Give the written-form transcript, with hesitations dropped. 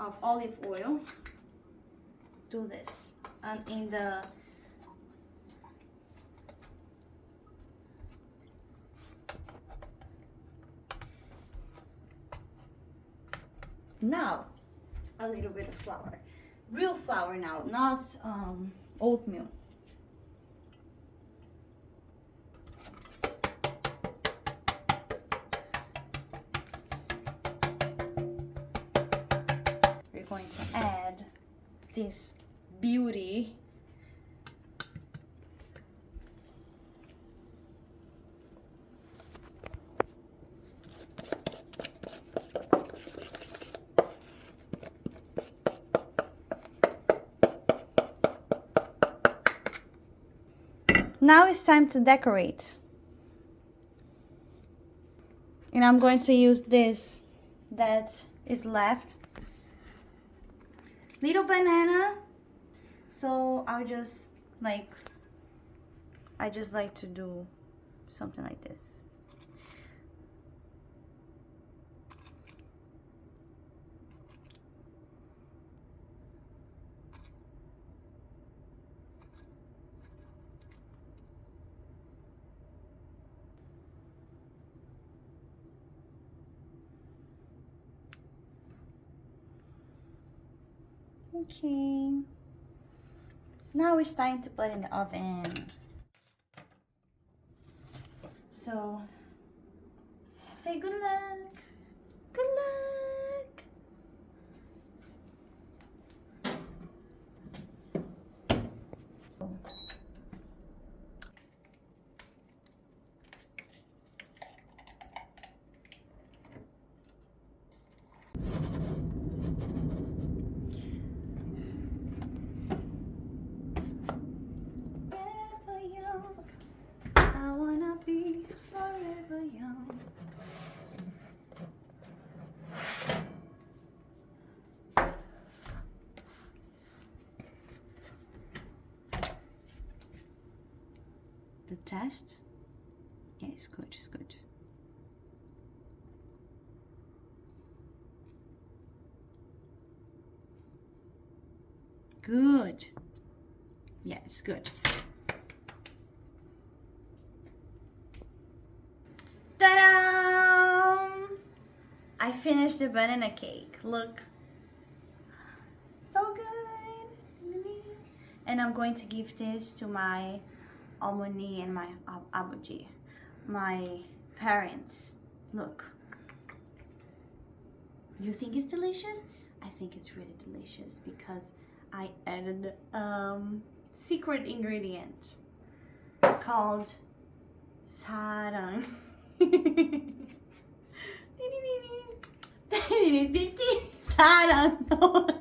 of olive oil. Do this. And in the now a little bit of flour. Real flour now, not oatmeal. We're going to add this beauty. Now it's time to decorate. And I'm going to use this that is left. Little banana. So I just like to do something like this. Okay. Now it's time to put in the oven. So, say good luck. Good luck. I wanna be forever young. The test? Yeah, it's good, it's good. Good. Yeah, it's good. Ta-da! I finished the banana cake. Look. So good. And I'm going to give this to my Almoni and my Abuji, my parents. Look. You think it's delicious? I think it's really delicious because I added secret ingredient called sarang. sarang.